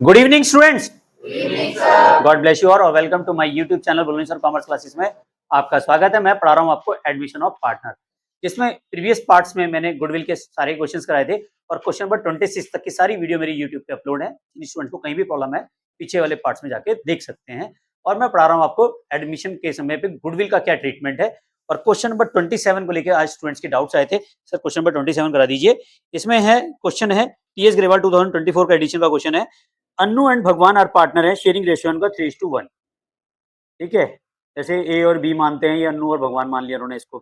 Good evening students. God bless you और welcome to my YouTube channel Bulandshahr commerce classes में आपका स्वागत है। मैं पढ़ा रहा हूं आपको एडमिशन ऑफ पार्टनर, जिसमें प्रीवियस पार्ट्स में मैंने गुडविल के सारे क्वेश्चंस कराए थे और क्वेश्चन नंबर 26 तक की सारी वीडियो मेरी यूट्यूब पे अपलोड है। स्टूडेंट को कहीं भी प्रॉब्लम है पीछे वाले पार्ट्स में जाके देख सकते हैं। और मैं पढ़ा रहा हूँ आपको एडमिशन के समय पे गुडविल का क्या ट्रीटमेंट है। और क्वेश्चन नंबर 27 को लेकर आज स्टूडेंट्स के डाउट्स आए थे, सर क्वेश्चन नंबर 27 करा दीजिए। इसमें है क्वेश्चन है टीएस ग्रेवाल 2024 का एडिशन का क्वेश्चन है। अन्नू एंड भगवान आर पार्टनर है, शेयरिंग रेशियो उनका 3:1। ठीक है, जैसे ए और बी मानते हैं, ये अन्नू और भगवान मान लिया उन्होंने इसको।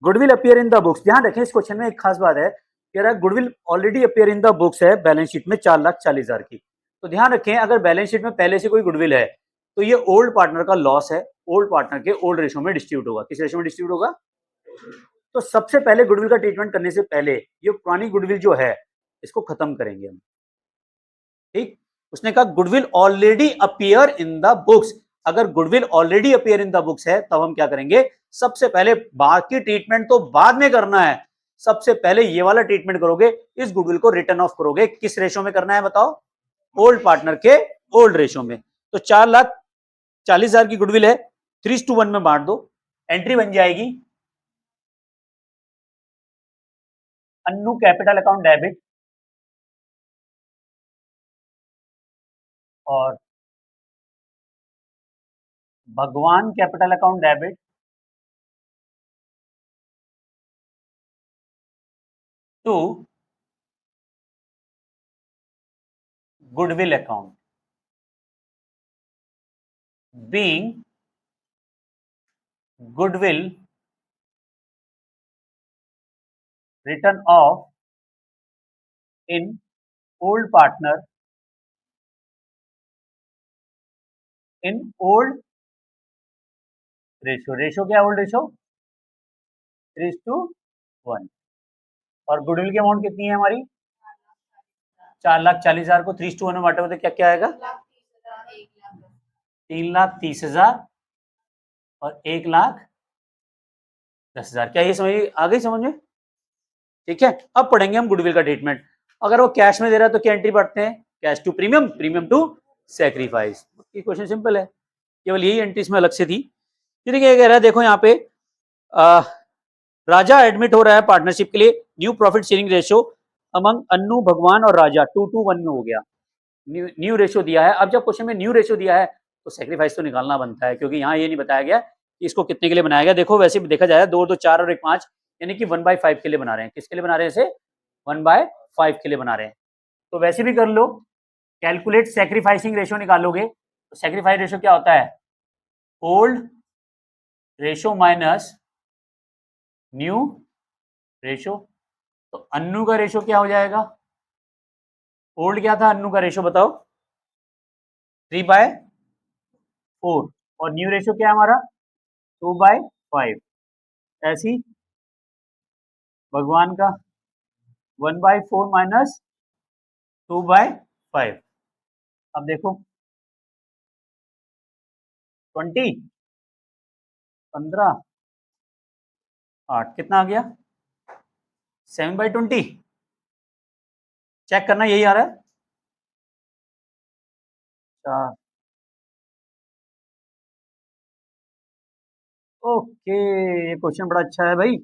Goodwill appear in the books, ध्यान रखें इस क्वेश्चन में एक खास बात है, कह रहा है goodwill already appear in the books है बैलेंस शीट में 4,40,000 की। तो ध्यान रखें अगर बैलेंस शीट में पहले से कोई गुडविल है तो ये ओल्ड पार्टनर का लॉस है, ओल्ड पार्टनर के ओल्ड रेशियो में डिस्ट्रीब्यूट होगा। किस रेशियो में डिस्ट्रीब्यूट होगा? तो सबसे पहले गुडविल का ट्रीटमेंट करने से पहले ये पुरानी गुडविल जो है इसको खत्म करेंगे हम। ठीक, उसने कहा goodwill already appear in the books. अगर goodwill already appear in the books है तब हम क्या करेंगे, सबसे पहले बाकी ट्रीटमेंट तो बाद में करना है, सबसे पहले ये वाला ट्रीटमेंट करोगे, इस गुडविल को रिटर्न ऑफ करोगे। किस रेशो में करना है बताओ? ओल्ड पार्टनर के ओल्ड रेशो में। तो 4,40,000 की गुडविल है, 3:1 में बांट दो। एंट्री बन जाएगी अन्नू कैपिटल अकाउंट डेबिट और Bhagwan capital account debit to goodwill account being goodwill written off in old partner in old ratio। Ratio क्या है? Old ratio 3:1। और गुडविल की अमाउंट कितनी है हमारी? 4,40,000 को 3:1 में बांटे तो क्या क्या आएगा? 3,30,000 और 1,10,000। क्या ये समझ आ गई समझ में? ठीक है, अब पढ़ेंगे हम गुडविल का ट्रीटमेंट। अगर वो कैश में दे रहा है तो क्या एंट्री पढ़ते हैं? Cash to premium, premium to sacrifice. ये क्वेश्चन सिंपल है, केवल यही एंट्री इसमें अलग से थी। ये क्या कह रहा है, देखो यहाँ पे राजा एडमिट हो रहा है पार्टनरशिप के लिए। New profit sharing ratio among Annu भगवान और राजा 2:1 में हो गया। न्यू रेशियो दिया है। अब जब क्वेश्चन में न्यू रेशियो दिया है तो सैक्रिफाइस तो निकालना बनता है, क्योंकि यहाँ ये नहीं बताया गया कि इसको कितने के लिए बनाया गया। देखो वैसे भी देखा जाए 2 2 4 और 1 5, यानी कि 1/5 के लिए बना रहे हैं। किसके लिए बना रहे हैं इसे? 1/5 के लिए बना रहे हैं। तो वैसे भी कर लो, कैलकुलेट सैक्रिफाइसिंग रेशियो निकालोगे तो सैक्रिफाइस रेशियो क्या होता है? Old ratio minus new ratio. तो अन्नू का रेशियो क्या हो जाएगा? ओल्ड क्या था अन्नू का रेशियो बताओ? 3/4। और न्यू रेशियो क्या है हमारा? 2/5। ऐसी भगवान का 1/4 माइनस 2/5। अब देखो 20 15 8 कितना आ गया? 7/20। चेक करना, यही आ रहा है। ओके, ये क्वेश्चन बड़ा अच्छा है भाई,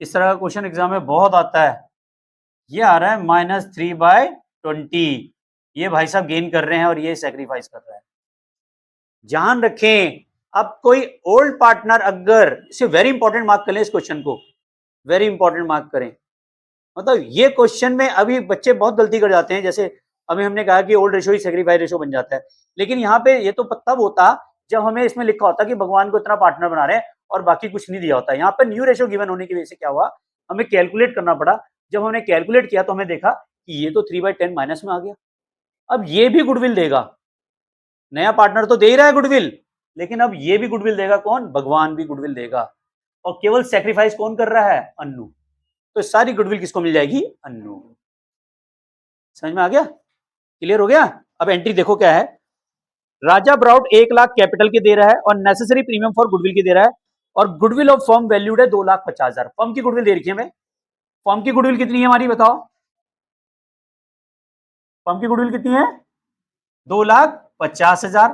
इस तरह का क्वेश्चन एग्जाम में बहुत आता है। ये आ रहा है -3/20। ये भाई साहब गेन कर रहे हैं और ये सेक्रीफाइस कर रहा है। ध्यान रखें, अब कोई ओल्ड पार्टनर अगर, इसे वेरी इंपॉर्टेंट मार्क कर लें, इस क्वेश्चन को वेरी इंपॉर्टेंट मार्क करें। मतलब ये क्वेश्चन में अभी बच्चे बहुत गलती कर जाते हैं। जैसे अभी हमने कहा कि ओल्ड रेशो ही सेक्रीफाइस रेशो बन जाता है, लेकिन यहाँ पे ये तो तब होता जब हमें इसमें लिखा होता कि भगवान को इतना पार्टनर बना रहे हैं और बाकी कुछ नहीं दिया होता। यहाँ पे न्यू रेशो गिवन होने की वजह से क्या हुआ, हमें कैलकुलेट करना पड़ा। जब हमने कैलकुलेट किया तो हमें देखा कि ये तो 3/10 माइनस में आ गया। अब ये भी गुडविल देगा, नया पार्टनर तो दे ही रहा है गुडविल, लेकिन अब ये भी गुडविल देगा। कौन? भगवान भी गुडविल देगा। और केवल सेक्रीफाइस कौन कर रहा है? अन्नू। तो सारी गुडविल किसको मिल जाएगी? अन्नू। समझ में आ गया? क्लियर हो गया? अब एंट्री देखो क्या है। राजा ब्राउट 1,00,000 कैपिटल के दे रहा है और नेसेसरी प्रीमियम फॉर गुडविल की दे रहा है, और गुडविल ऑफ फर्म वैल्यूड है 2,50,000। फर्म की गुडविल दे रखी है हमें। फर्म की गुडविल कितनी है हमारी बताओ? फर्म की गुडविल कितनी है? 2,50,000।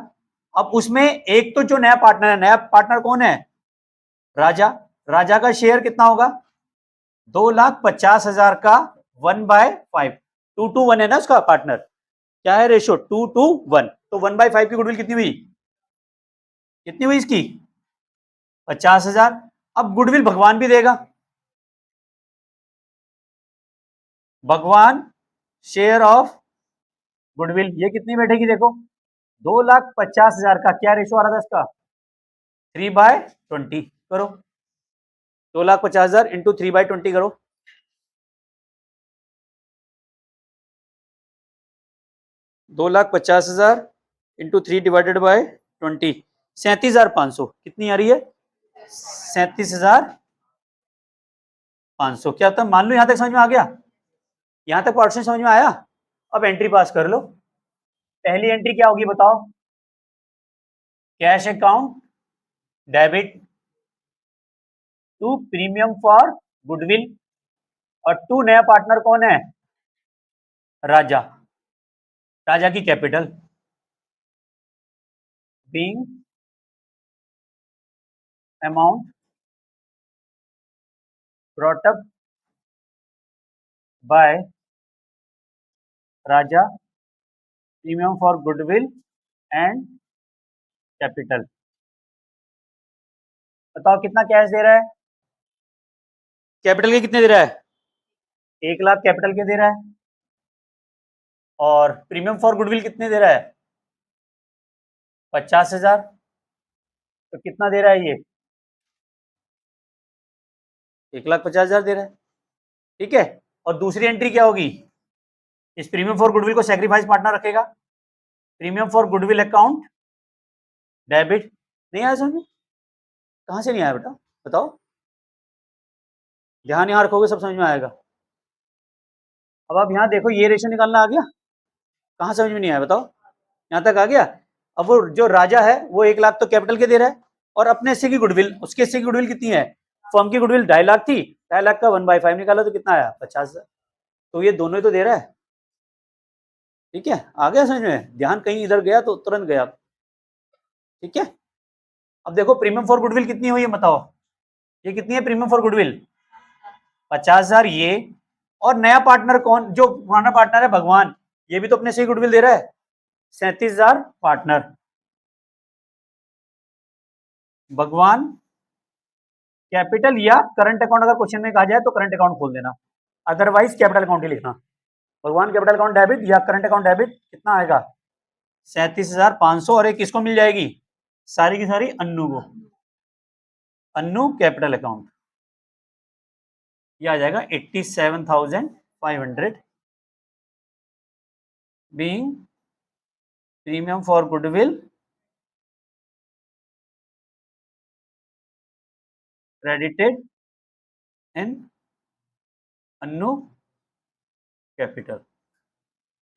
अब उसमें एक तो जो नया पार्टनर है, नया पार्टनर कौन है? राजा। राजा का शेयर कितना होगा? 2,50,000 का 1/5, 2:1 है ना उसका पार्टनर। क्या है रेशो? 2:1। तो 1/5 की गुडविल कितनी हुई? कितनी हुई इसकी? 50,000। अब गुडविल भगवान भी देगा। भगवान शेयर ऑफ गुडविल ये कितनी बैठेगी? देखो 2,50,000 का क्या रेशो आ रहा था इसका? 3/20 करो। 2,50,000 इंटू 3/20 करो। 2,50,000 इंटू 3/20 37,500 कितनी आ रही है? 37,500। क्या था? मान लो यहां तक समझ में आ गया? यहां तक पोर्शन समझ में आया? अब एंट्री पास कर लो। पहली एंट्री क्या होगी बताओ? Cash account debit to premium for goodwill. और टू नया पार्टनर कौन है? राजा। राजा की capital being amount brought up by Raja, premium for goodwill and capital. बताओ कितना कैश दे रहा है? कैपिटल के कितने दे रहा है? 1,00,000 कैपिटल के दे रहा है। और प्रीमियम फॉर गुडविल कितने दे रहा है? 50,000। तो कितना दे रहा है ये? 1,50,000 दे रहा है। ठीक है। और दूसरी एंट्री क्या होगी? इस प्रीमियम फॉर गुडविल को सैक्रिफाइस पार्टनर रखेगा। Premium for goodwill account debit. नहीं आया समझ में? कहां से नहीं आया बेटा? बताओ। ध्यान यहां रखोगे सब समझ में आएगा। अब आप यहां देखो, ये रेशो निकालना आ गया? कहां समझ में नहीं आया बताओ? यहां तक आ गया? अब वो जो राजा है वो 1,00,000 तो कैपिटल के दे रहा है, और अपने हिस्से की गुडविल, उसके हिस्से की गुडविल कितनी है? फर्म की गुडविल 2.5 लाख थी, 2.5 लाख का 1/5 निकाला तो कितना आया? 50,000। तो ये दोनों ही तो दे रहा है। ठीक है, आ गया समझ में? ध्यान कहीं इधर गया तो तुरंत गया। ठीक है। अब देखो प्रीमियम फॉर गुडविल कितनी हुई है बताओ? ये कितनी है प्रीमियम फॉर गुडविल? 50,000 ये। और नया पार्टनर कौन? जो पुराना पार्टनर है भगवान, ये भी तो अपने से गुडविल दे रहा है। 37,000 पार्टनर भगवान कैपिटल या करंट अकाउंट। अगर क्वेश्चन में कहा जाए तो करंट अकाउंट खोल देना, अदरवाइज कैपिटल अकाउंट ही लिखना। भगवान कैपिटल अकाउंट डेबिट या करंट अकाउंट डेबिट कितना आएगा? 37,500। और एक किसको मिल जाएगी? सारी की सारी अन्नू को। अन्नू कैपिटल अकाउंट ये आ जाएगा 87,500 being premium for goodwill credited in Annu capital.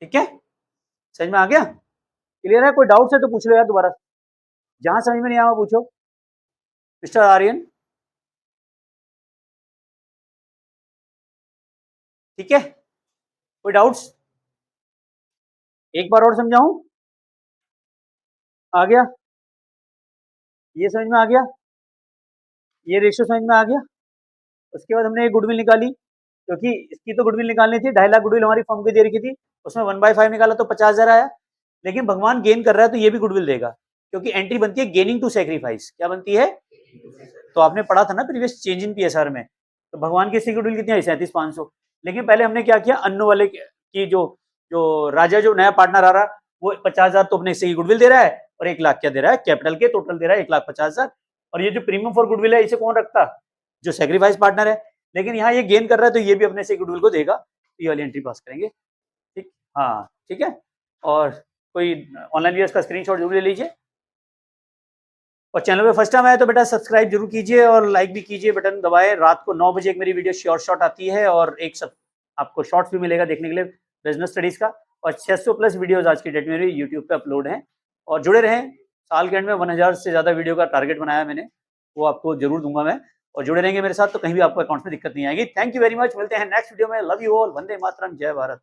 ठीक है, समझ में आ गया? क्लियर है? कोई डाउट है तो पूछ लो यार दोबारा। जहां समझ में नहीं आया पूछो। मिस्टर आर्यन। ठीक है, कोई डाउट्स? एक बार और समझाऊं? आ गया? ये समझ में आ गया? ये रेशियो समझ में आ गया? उसके बाद हमने ये गुडविल निकाली, क्योंकि इसकी तो गुडविल निकालनी थी। 2.5 लाख गुडविल हमारी फर्म की दे रखी थी, उसमें 1/5 निकाला तो 50,000 आया। लेकिन भगवान गेन कर रहा है तो ये भी गुडविल देगा, क्योंकि एंट्री बनती है गेनिंग टू सैक्रिफाइस। क्या बनती है? तो आपने पढ़ा था ना प्रीवियस चेंज इन पीएसआर में। तो भगवान की गुडविल कितनी आई? 37,500। लेकिन पहले हमने क्या किया? अन्नू वाले की जो जो राजा जो नया पार्टनर आ रहा वो 50,000 तो अपने हिस्से की गुडविल दे रहा है, और 1,00,000 क्या दे रहा है? कैपिटल के टोटल दे रहा है 1,50,000। और ये जो प्रीमियम फॉर गुडविल है इसे कौन रखता? जो सैक्रिफाइस पार्टनर है। लेकिन यहाँ ये गेन कर रहा है तो ये भी अपने से गुडविल को देगा। ये वाली एंट्री पास करेंगे। ठीक, हाँ ठीक है। और कोई ऑनलाइन वीडियोस का स्क्रीनशॉट जरूर ले लीजिए। और चैनल पे फर्स्ट टाइम आया तो बेटा सब्सक्राइब जरूर कीजिए और लाइक भी कीजिए, बटन दबाएं। रात को 9 बजे एक मेरी वीडियो शॉर्ट आती है, और एक सब आपको शॉर्ट्स भी मिलेगा देखने के लिए बिजनेस स्टडीज का। और 600 प्लस वीडियोस आज की डेट में मेरी यूट्यूब पे अपलोड हैं। और जुड़े रहें, साल के एंड में 1000 से ज़्यादा वीडियो का टारगेट बनाया मैंने, वो आपको जरूर दूंगा मैं। और जुड़े रहेंगे मेरे साथ तो कहीं भी आपको अकाउंट में दिक्कत नहीं आएगी। थैंक यू वेरी मच, मिलते हैं नेक्स्ट वीडियो में। Love you all, Vande Mataram, जय भारत।